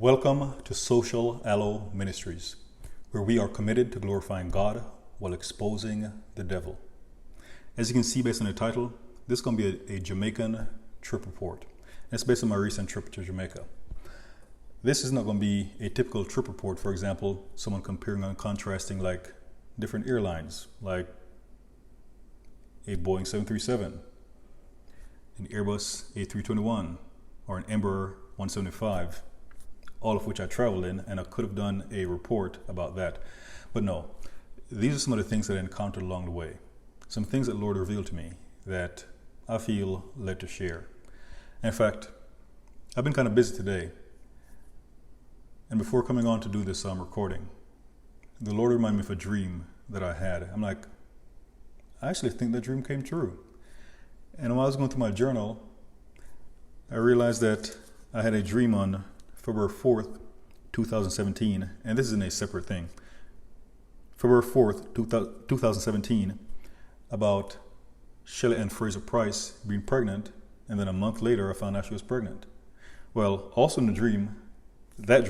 Welcome to Social Aloe Ministries, where we are committed to glorifying God while exposing the devil. As you can see based on the title, this is going to be a Jamaican trip report. And it's based on my recent trip to Jamaica. This is not going to be a typical trip report, for example, someone comparing and contrasting like different airlines, like a Boeing 737, an Airbus A321, or an Embraer 175. All of which I traveled in, and I could have done a report about that. But no, these are some of the things that I encountered along the way. Some things that the Lord revealed to me that I feel led to share. In fact, I've been kind of busy today. And before coming on to do this recording, the Lord reminded me of a dream that I had. I'm like, I actually think that dream came true. And while I was going through my journal, I realized that I had a dream on February 4th, 2017, and this is in a separate thing. February 4th, 2017, about Shelley Ann Fraser Price being pregnant, and then a month later I found out she was pregnant. Well, also in the dream, there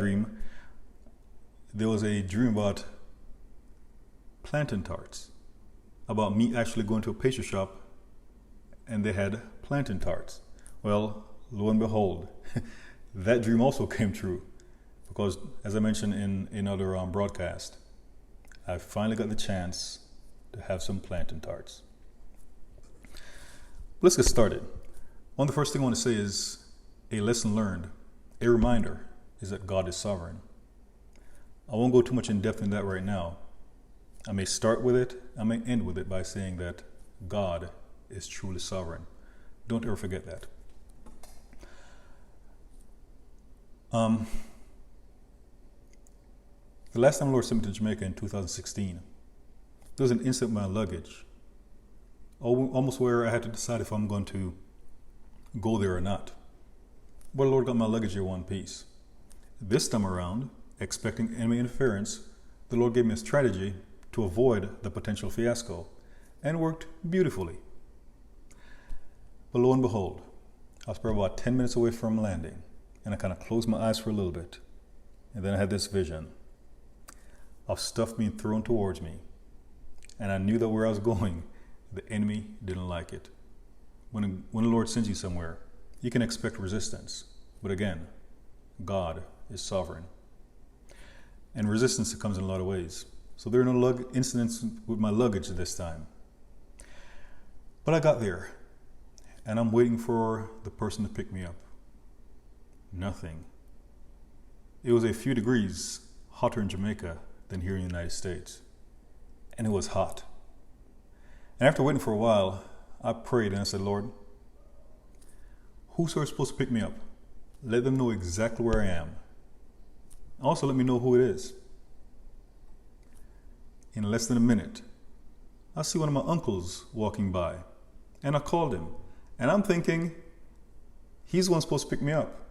was a dream about plantain tarts, about me actually going to a pastry shop and they had plantain tarts. Well, lo and behold, that dream also came true because, as I mentioned in another broadcast, I finally got the chance to have some plantain tarts. Let's get started. One of the first things I want to say is a lesson learned, a reminder is that God is sovereign. I won't go too much in depth in that right now. I may start with it, I may end with it by saying that God is truly sovereign. Don't ever forget that. The last time the Lord sent me to Jamaica in 2016, there was an incident with my luggage, almost where I had to decide if I'm going to go there or not. But the Lord got my luggage here one piece. This time around, expecting enemy interference, the Lord gave me a strategy to avoid the potential fiasco, and it worked beautifully. But lo and behold, I was probably about 10 minutes away from landing. And I kind of closed my eyes for a little bit. And then I had this vision of stuff being thrown towards me. And I knew that where I was going, the enemy didn't like it. When the Lord sends you somewhere, you can expect resistance. But again, God is sovereign. And resistance comes in a lot of ways. So there are no incidents with my luggage this time. But I got there. And I'm waiting for the person to pick me up. Nothing. It was a few degrees hotter in Jamaica than here in the United States. And it was hot. And after waiting for a while, I prayed and I said, Lord, who's supposed to pick me up? Let them know exactly where I am. Also, let me know who it is. In less than a minute, I see one of my uncles walking by. And I called him. And I'm thinking, he's the one supposed to pick me up.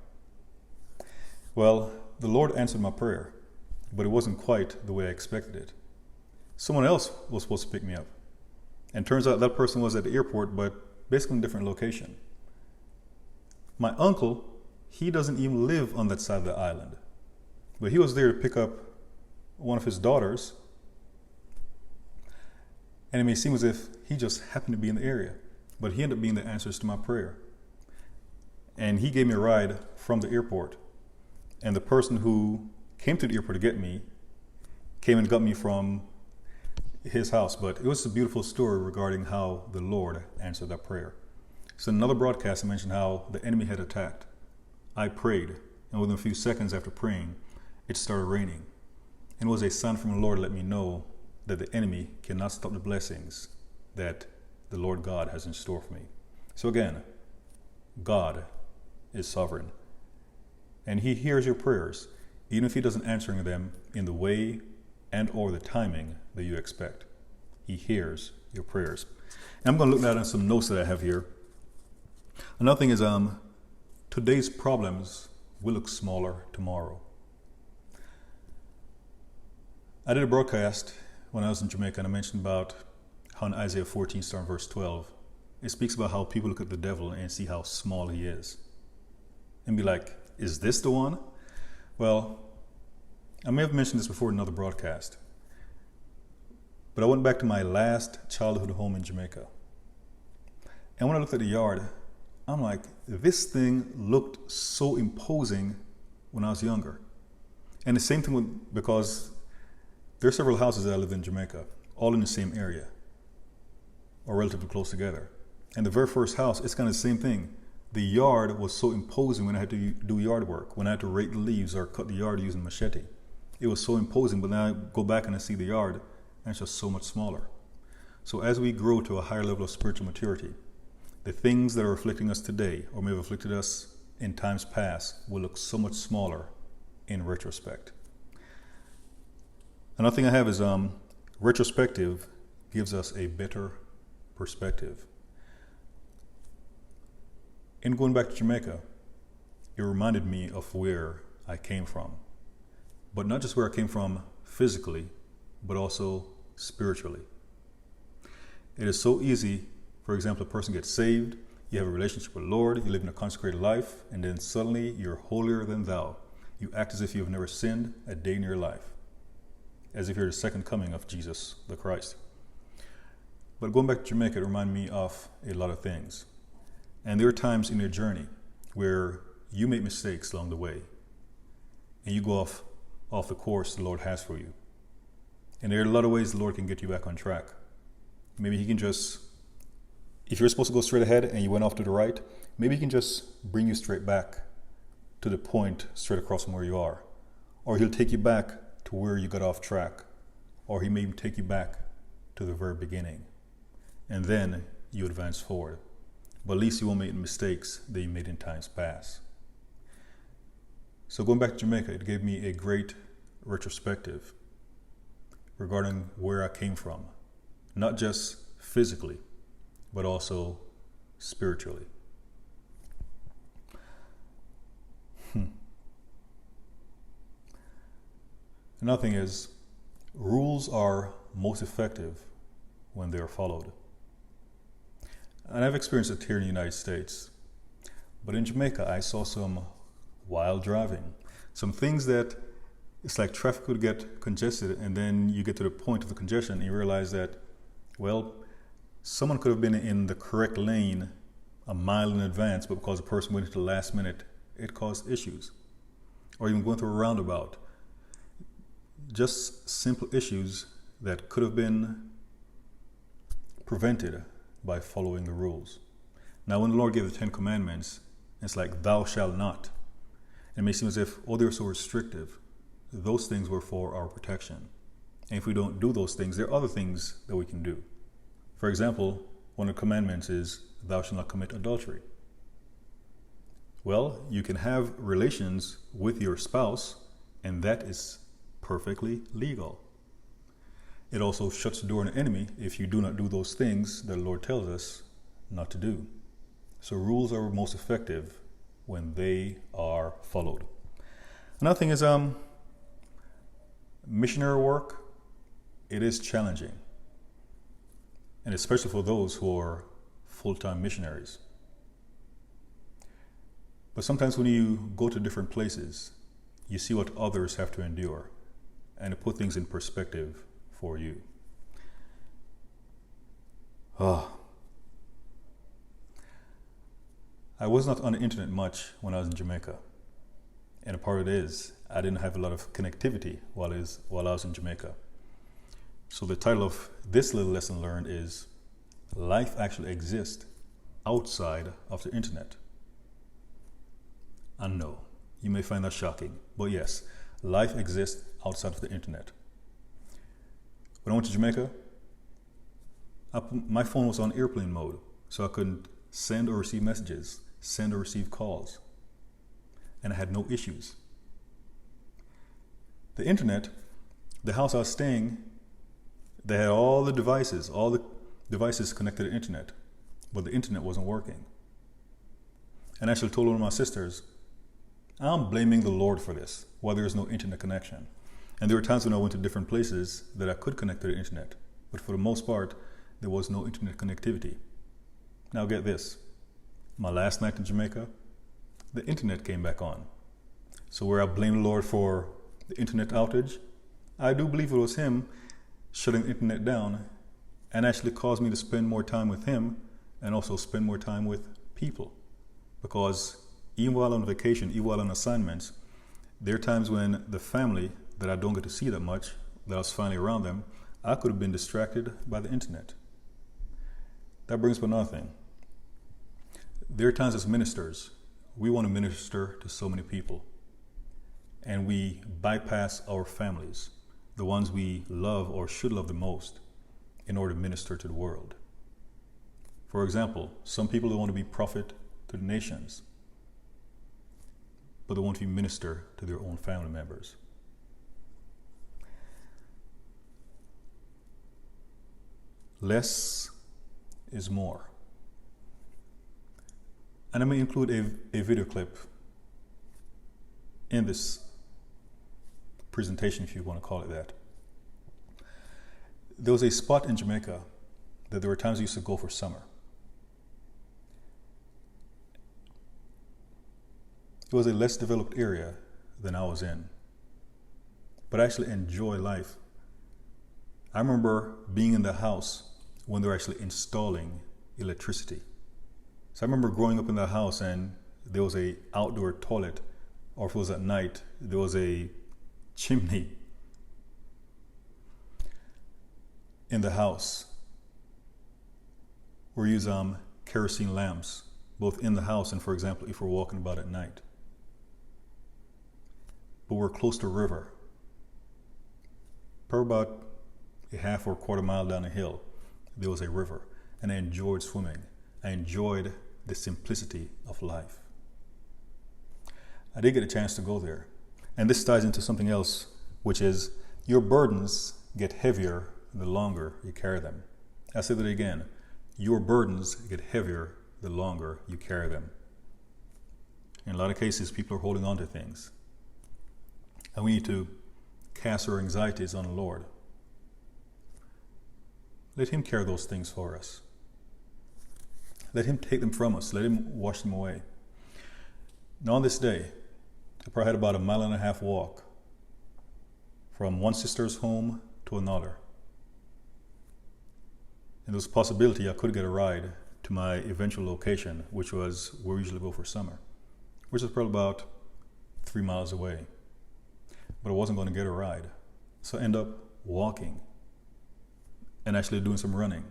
Well, the Lord answered my prayer, but it wasn't quite the way I expected it. Someone else was supposed to pick me up. And turns out that person was at the airport, but basically in a different location. My uncle, he doesn't even live on that side of the island. But he was there to pick up one of his daughters. And it may seem as if he just happened to be in the area. But he ended up being the answers to my prayer. And he gave me a ride from the airport. And the person who came to the airport to get me came and got me from his house. But it was a beautiful story regarding how the Lord answered that prayer. So in another broadcast, I mentioned how the enemy had attacked. I prayed, and within a few seconds after praying, it started raining. And it was a sign from the Lord to let me know that the enemy cannot stop the blessings that the Lord God has in store for me. So again, God is sovereign. And he hears your prayers, even if he doesn't answer them in the way and or the timing that you expect. He hears your prayers. And I'm going to look at some notes that I have here. Another thing is today's problems will look smaller tomorrow. I did a broadcast when I was in Jamaica, and I mentioned about how in Isaiah 14, starting verse 12, it speaks about how people look at the devil and see how small he is. And be like, is this the one? Well, I may have mentioned this before in another broadcast, but I went back to my last childhood home in Jamaica. And when I looked at the yard, I'm like, this thing looked so imposing when I was younger. And the same thing because there are several houses that I lived in Jamaica, all in the same area, or relatively close together. And the very first house, it's kind of the same thing. The yard was so imposing when I had to do yard work, when I had to rake the leaves or cut the yard using machete. It was so imposing, but now I go back and I see the yard, and it's just so much smaller. So as we grow to a higher level of spiritual maturity, the things that are afflicting us today, or may have afflicted us in times past, will look so much smaller in retrospect. Another thing I have is retrospective gives us a better perspective. In going back to Jamaica, it reminded me of where I came from. But not just where I came from physically, but also spiritually. It is so easy, for example, a person gets saved, you have a relationship with the Lord, you live in a consecrated life, and then suddenly you're holier than thou. You act as if you've never sinned a day in your life, as if you're the second coming of Jesus the Christ. But going back to Jamaica, it reminded me of a lot of things. And there are times in your journey where you make mistakes along the way and you go off the course the Lord has for you. And there are a lot of ways the Lord can get you back on track. Maybe he can just, if you're supposed to go straight ahead and you went off to the right, maybe he can just bring you straight back to the point straight across from where you are. Or he'll take you back to where you got off track. Or he may even take you back to the very beginning. And then you advance forward. But at least you won't make mistakes that you made in times past. So going back to Jamaica, it gave me a great retrospective regarding where I came from. Not just physically, but also spiritually. Another thing is, rules are most effective when they are followed. And I've experienced it here in the United States. But in Jamaica, I saw some wild driving. Some things that it's like traffic would get congested, and then you get to the point of the congestion and you realize that, well, someone could have been in the correct lane a mile in advance, but because the person went into the last minute, it caused issues. Or even going through a roundabout. Just simple issues that could have been prevented by following the rules. Now, when the Lord gave the 10 Commandments, it's like, thou shalt not. It may seem as if, oh, they're so restrictive. Those things were for our protection. And if we don't do those things, there are other things that we can do. For example, one of the commandments is, thou shalt not commit adultery. Well, you can have relations with your spouse, and that is perfectly legal. It also shuts the door on the enemy if you do not do those things that the Lord tells us not to do. So rules are most effective when they are followed. Another thing is missionary work. It is challenging, and especially for those who are full-time missionaries. But sometimes when you go to different places, you see what others have to endure, and it put things in perspective for you. I was not on the internet much when I was in Jamaica. And a part of it is, I didn't have a lot of connectivity while I was in Jamaica. So the title of this little lesson learned is, life actually exists outside of the internet. I know, you may find that shocking, but yes, life exists outside of the internet. When I went to Jamaica, my phone was on airplane mode, so I couldn't send or receive messages, send or receive calls, and I had no issues. The internet, the house I was staying, they had all the devices connected to the internet, but the internet wasn't working. And I actually told one of my sisters, I'm blaming the Lord for this, why there is no internet connection. And there were times when I went to different places that I could connect to the internet, but for the most part, there was no internet connectivity. Now get this, my last night in Jamaica, the internet came back on. So where I blame the Lord for the internet outage, I do believe it was Him shutting the internet down and actually caused me to spend more time with Him and also spend more time with people. Because even while on vacation, even while on assignments, there are times when the family that I don't get to see that much, that I was finally around them, I could have been distracted by the internet. That brings up another thing. There are times as ministers, we want to minister to so many people, and we bypass our families, the ones we love or should love the most, in order to minister to the world. For example, some people don't want to be prophet to the nations, but they want to be minister to their own family members. Less is more. And I may include a video clip in this presentation, if you want to call it that. There was a spot in Jamaica that there were times I used to go for summer. It was a less developed area than I was in, but I actually enjoy life. I remember being in the house when they were actually installing electricity. So I remember growing up in the house and there was a outdoor toilet, or if it was at night, there was a chimney in the house. We use kerosene lamps, both in the house and, for example, if we're walking about at night. But we're close to a river, probably about a half or a quarter mile down a hill. There was a river, and I enjoyed swimming. I enjoyed the simplicity of life. I did get a chance to go there. And this ties into something else, which is your burdens get heavier the longer you carry them. I'll say that again. Your burdens get heavier the longer you carry them. In a lot of cases, people are holding on to things. And we need to cast our anxieties on the Lord. Let Him carry those things for us. Let Him take them from us. Let Him wash them away. Now on this day, I probably had about a 1.5 mile walk from one sister's home to another. And there was a possibility I could get a ride to my eventual location, which was where we usually go for summer, which is probably about 3 miles away. But I wasn't going to get a ride. So I ended up walking and actually doing some running.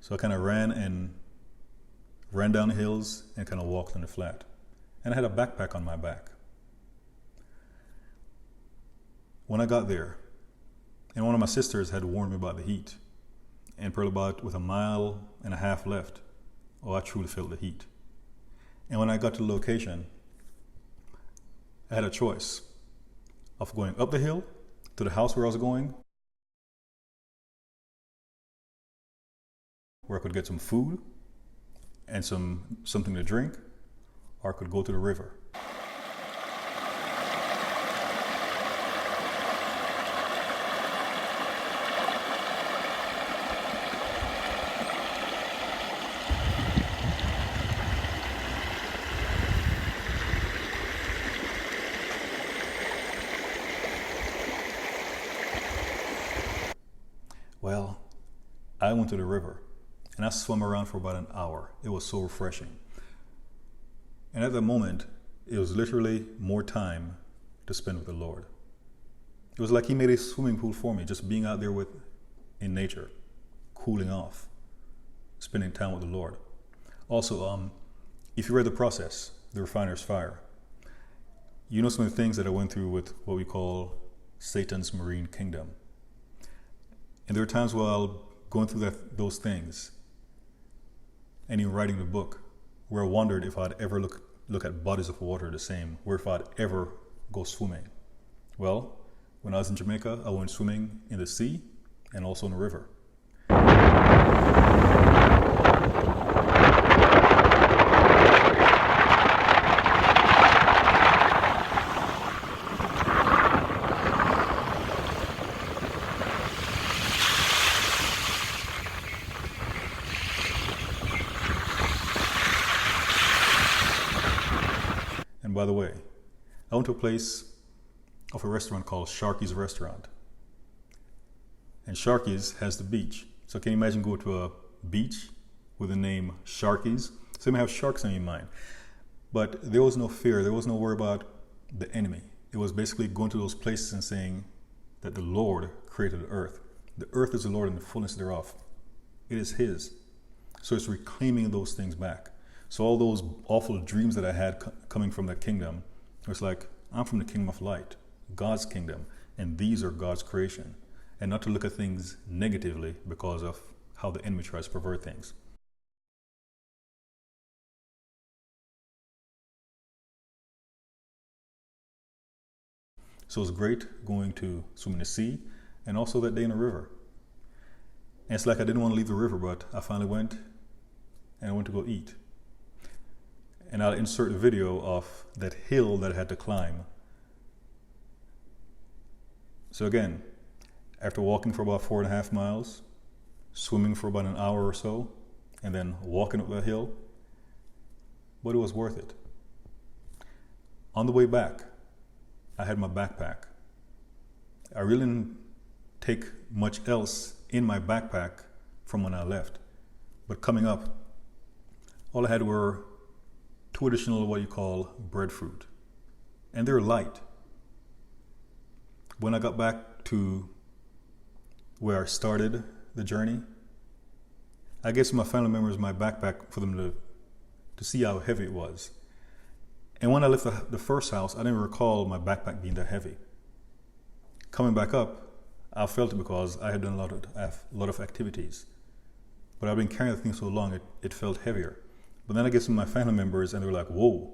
So I kind of ran down the hills and kind of walked on the flat. And I had a backpack on my back. When I got there, and one of my sisters had warned me about the heat, and probably about with 1.5 miles left, I truly felt the heat. And when I got to the location, I had a choice of going up the hill to the house where I was going, where I could get some food and something to drink, or I could go to the river. Well, I went to the river and I swam around for about an hour. It was so refreshing. And at that moment, it was literally more time to spend with the Lord. It was like He made a swimming pool for me, just being out there in nature, cooling off, spending time with the Lord. Also, if you read The Process, The Refiner's Fire, you know some of the things that I went through with what we call Satan's marine kingdom. And there are times while going through those things, and in writing the book, where I wondered if I'd ever look at bodies of water the same, or if I'd ever go swimming. Well, when I was in Jamaica, I went swimming in the sea and also in the river. And by the way, I went to a place of a restaurant called Sharky's Restaurant. And Sharky's has the beach. So can you imagine going to a beach with the name Sharky's? So you may have sharks on your mind. But there was no fear. There was no worry about the enemy. It was basically going to those places and saying that the Lord created the earth. The earth is the Lord and the fullness thereof. It is His. So it's reclaiming those things back. So all those awful dreams that I had coming from that kingdom, it's like, I'm from the kingdom of light, God's kingdom, and these are God's creation. And not to look at things negatively because of how the enemy tries to pervert things. So it was great going to swim in the sea and also that day in the river. And it's like I didn't want to leave the river, but I finally went and I went to go eat. And I'll insert a video of that hill that I had to climb. So again, after walking for about 4.5 miles, swimming for about an hour or so, and then walking up that hill, but it was worth it. On the way back, I had my backpack. I really didn't take much else in my backpack from when I left. But coming up, all I had were 2 additional what you call breadfruit. And they're light. When I got back to where I started the journey, I gave some of my family members my backpack for them to see how heavy it was. And when I left the first house, I didn't recall my backpack being that heavy. Coming back up, I felt it because I had done a lot of activities. But I've been carrying the thing so long, it felt heavier. But then I gave some of my family members and they were like, whoa.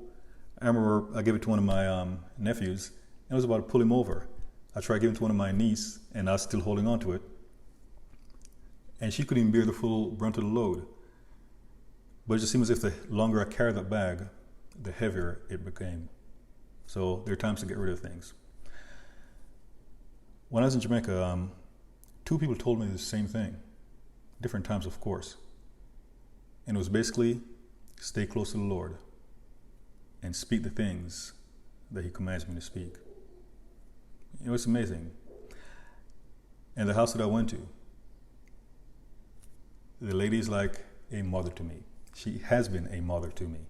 I remember I gave it to one of my nephews and I was about to pull him over. I tried giving it to one of my niece and I was still holding on to it. And she couldn't even bear the full brunt of the load. But it just seemed as if the longer I carried that bag, the heavier it became. So there are times to get rid of things. When I was in Jamaica, 2 people told me the same thing. Different times, of course. And it was basically, stay close to the Lord and speak the things that He commands me to speak. It was amazing. And the house that I went to, the lady is like a mother to me. She has been a mother to me.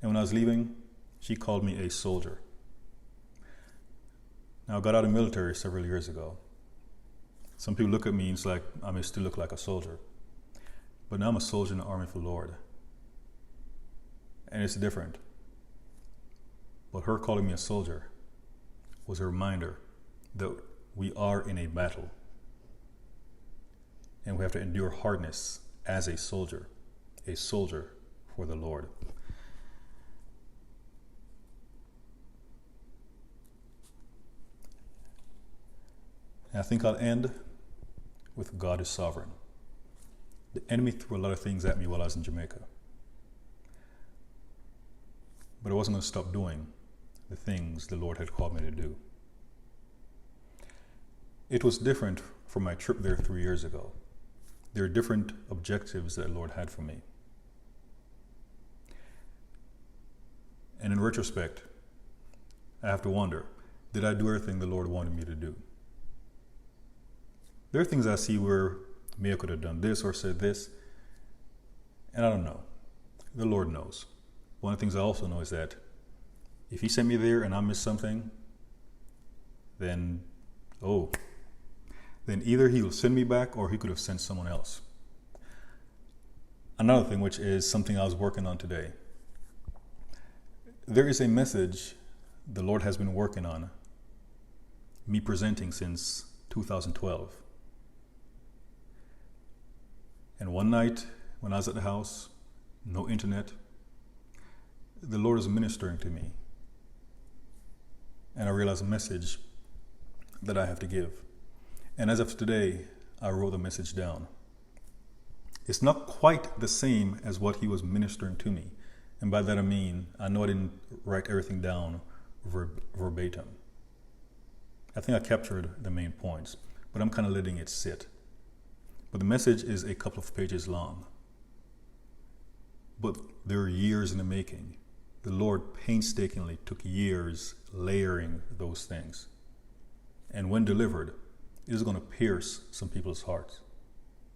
And when I was leaving, she called me a soldier. Now, I got out of the military several years ago. Some people look at me and it's like, I may still look like a soldier. But now I'm a soldier in the army for the Lord. And it's different. But her calling me a soldier was a reminder that we are in a battle. And we have to endure hardness as a soldier for the Lord. And I think I'll end with God is sovereign. The enemy threw a lot of things at me while I was in Jamaica. But I wasn't going to stop doing the things the Lord had called me to do. It was different from my trip there 3 years ago. There are different objectives that the Lord had for me. And in retrospect, I have to wonder, did I do everything the Lord wanted me to do? There are things I see where maybe I could have done this or said this, and I don't know. The Lord knows. One of the things I also know is that if He sent me there and I missed something, then either He will send me back or He could have sent someone else. Another thing, which is something I was working on today. There is a message the Lord has been working on me presenting since 2012. And one night when I was at the house, no internet, the Lord is ministering to me. And I realized a message that I have to give. And as of today, I wrote the message down. It's not quite the same as what He was ministering to me. And by that I mean, I know I didn't write everything down verbatim. I think I captured the main points, but I'm kind of letting it sit. But the message is a couple of pages long. But there are years in the making. the Lord painstakingly took years layering those things. And when delivered, it is going to pierce some people's hearts,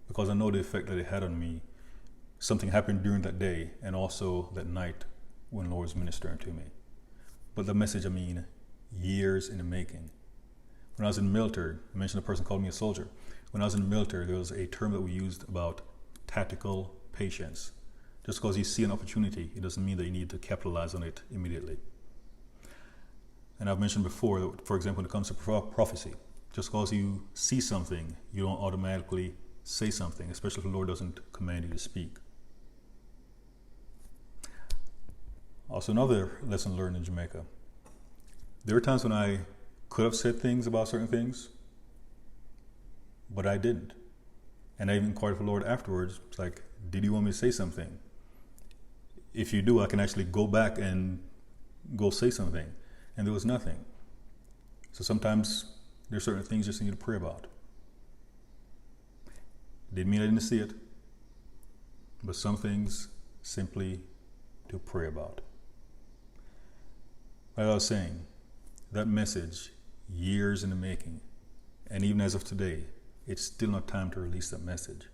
because I know the effect that it had on me. Something happened during that day and also that night when the Lord was ministering to me. But the message, years in the making. When I was in the military, I mentioned a person called me a soldier. When I was in the military, there was a term that we used about tactical patience. Just because you see an opportunity, it doesn't mean that you need to capitalize on it immediately. And I've mentioned before that, for example, when it comes to prophecy, just because you see something, you don't automatically say something, especially if the Lord doesn't command you to speak. Also, another lesson learned in Jamaica. There were times when I could have said things about certain things, but I didn't. And I even inquired of the Lord afterwards. It's like, did you want me to say something? If you do, I can actually go back and go say something. And there was nothing. So sometimes there's certain things you just need to pray about. Didn't mean I didn't see it, but some things simply to pray about. Like I was saying, that message, years in the making, and even as of today, it's still not time to release that message.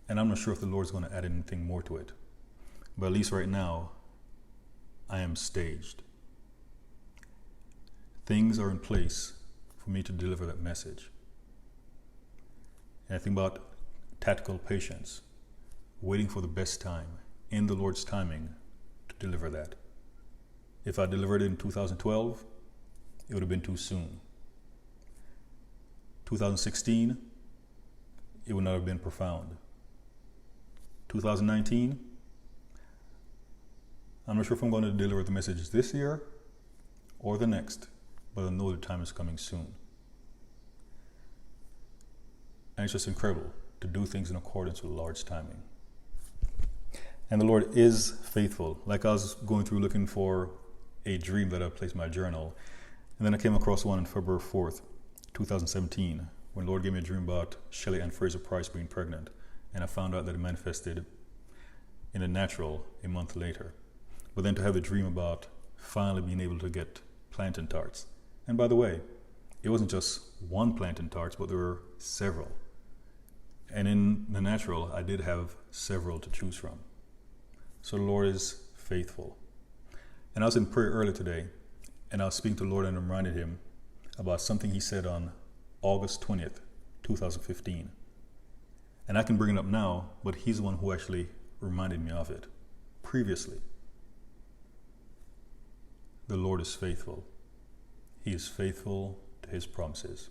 And I'm not sure if the Lord's going to add anything more to it. But at least right now, I am staged. Things are in place for me to deliver that message. And I think about tactical patience, waiting for the best time, in the Lord's timing, to deliver that. If I delivered it in 2012, it would have been too soon. 2016, it would not have been profound. 2019, I'm not sure if I'm going to deliver the message this year or the next, but I know the time is coming soon. And it's just incredible to do things in accordance with the Lord's timing. And the Lord is faithful. Like I was going through looking for a dream that I placed in my journal, and then I came across one on February 4th, 2017, when the Lord gave me a dream about Shelley Ann Fraser Price being pregnant, and I found out that it manifested in the natural a month later. But then to have a dream about finally being able to get plantain tarts. And by the way, it wasn't just one plantain tarts, but there were several. And in the natural, I did have several to choose from. So the Lord is faithful. And I was in prayer earlier today, and I was speaking to the Lord and reminded him about something he said on August 20th, 2015. And I can bring it up now, but he's the one who actually reminded me of it previously. The Lord is faithful. He is faithful to his promises.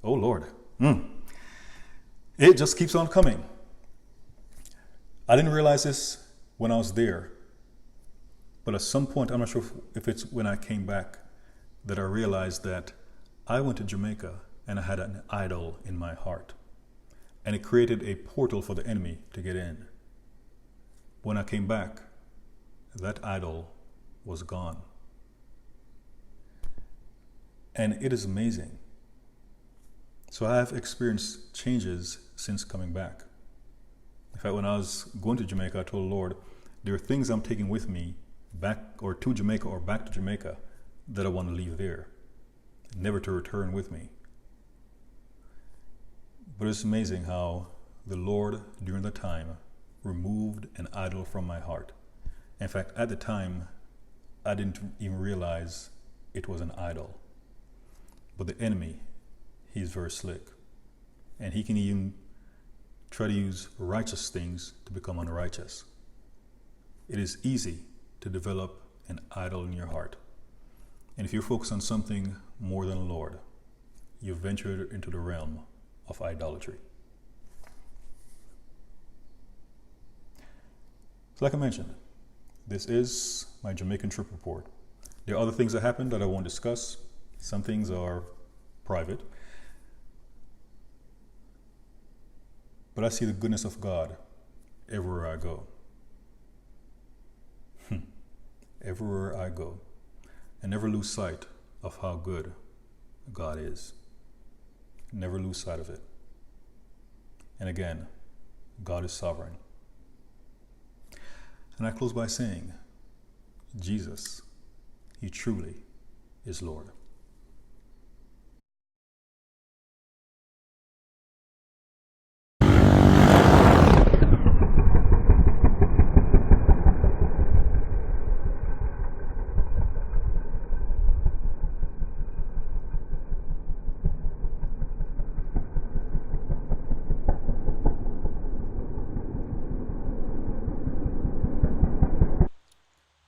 Oh Lord. It just keeps on coming. I didn't realize this when I was there. But at some point, I'm not sure if it's when I came back, that I realized that I went to Jamaica and I had an idol in my heart. And it created a portal for the enemy to get in. When I came back, that idol was gone. And it is amazing. So I have experienced changes since coming back. In fact, when I was going to Jamaica, I told the Lord, there are things I'm taking with me back or to Jamaica or back to Jamaica that I want to leave there, never to return with me. But it's amazing how the Lord, during the time, removed an idol from my heart. In fact, at the time, I didn't even realize it was an idol. But the enemy, he's very slick. And he can even try to use righteous things to become unrighteous. It is easy to develop an idol in your heart. And if you focus on something more than the Lord, you venture into the realm of idolatry. So like I mentioned, this is my Jamaican trip report. There are other things that happened that I won't discuss. Some things are private. But I see the goodness of God everywhere I go. Everywhere I go. And never lose sight of how good God is. Never lose sight of it. And again, God is sovereign. And I close by saying, Jesus. He truly is Lord.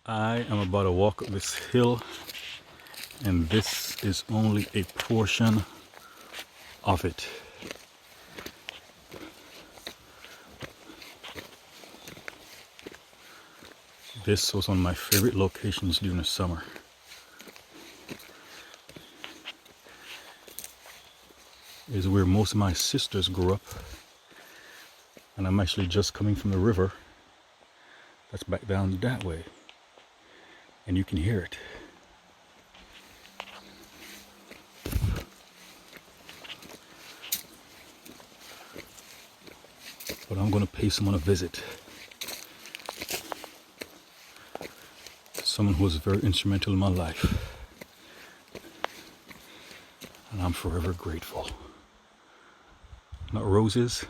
I am about to walk up this hill, and this is only a portion of it. This was one of my favorite locations during the summer. It is where most of my sisters grew up, and I'm actually just coming from the river that's back down that way, and you can hear it. But I'm going to pay someone a visit. Someone who was very instrumental in my life. And I'm forever grateful. Not roses,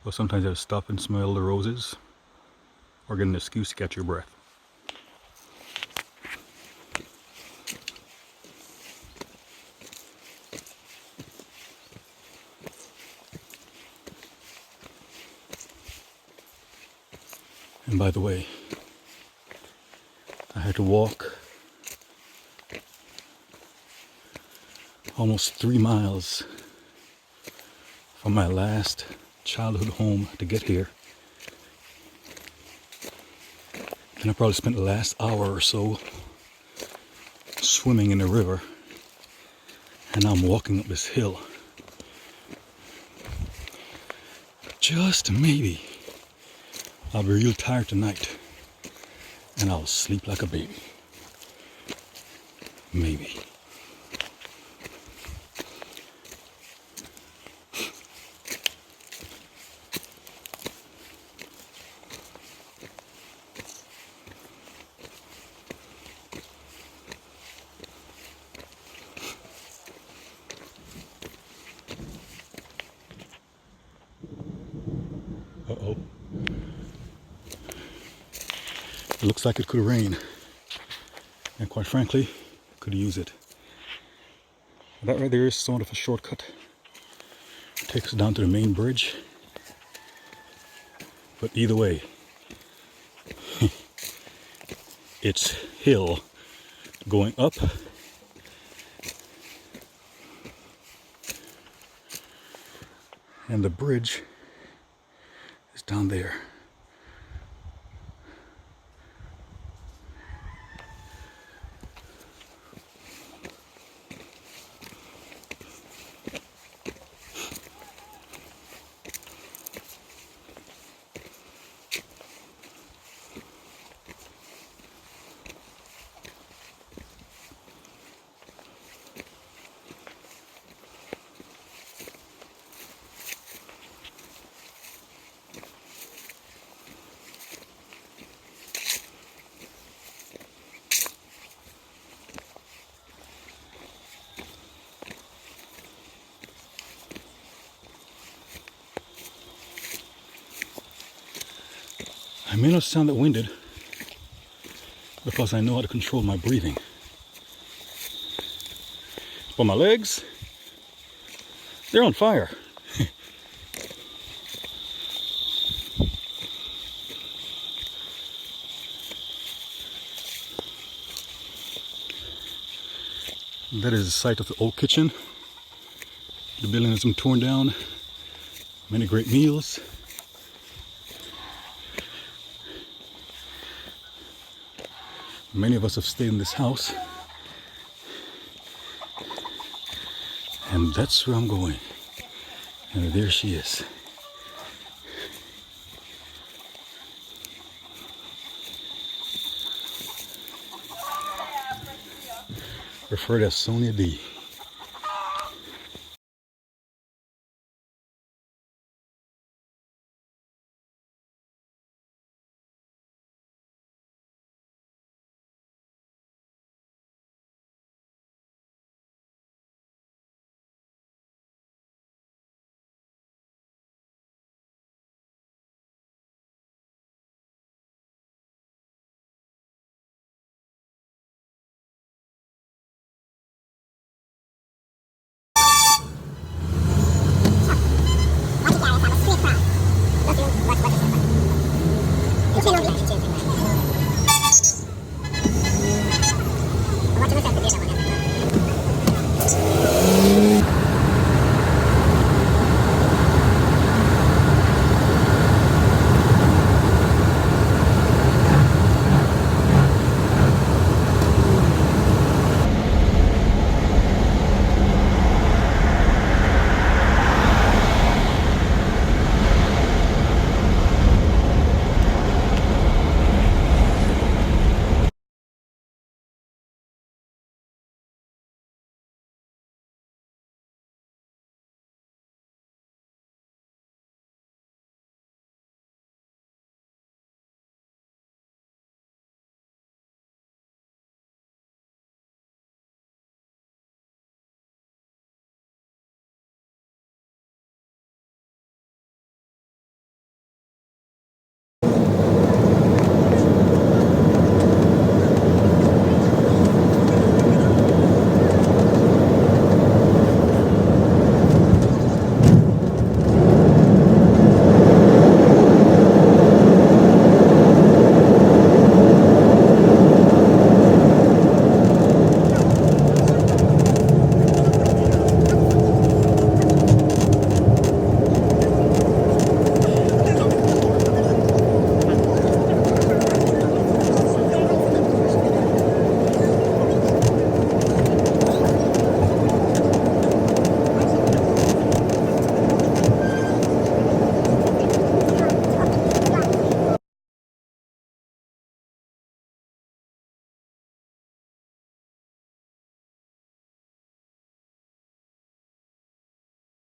but sometimes I have to stop and smell the roses or get an excuse to catch your breath. And by the way, I had to walk almost 3 miles from my last childhood home to get here. And I probably spent the last hour or so swimming in the river. And now I'm walking up this hill. Just maybe I'll be real tired tonight and I'll sleep like a baby. Maybe. Uh-oh. It looks like it could rain. And quite frankly, could use it. That right there is somewhat of a shortcut. It takes us down to the main bridge. But either way, it's hill going up. And the bridge is down there. I may not sound that winded because I know how to control my breathing. But my legs, they're on fire. That is the site of the old kitchen. The building has been torn down. Many great meals. Many of us have stayed in this house. And that's where I'm going. And there she is. Referred as Sonia D. channel reaction.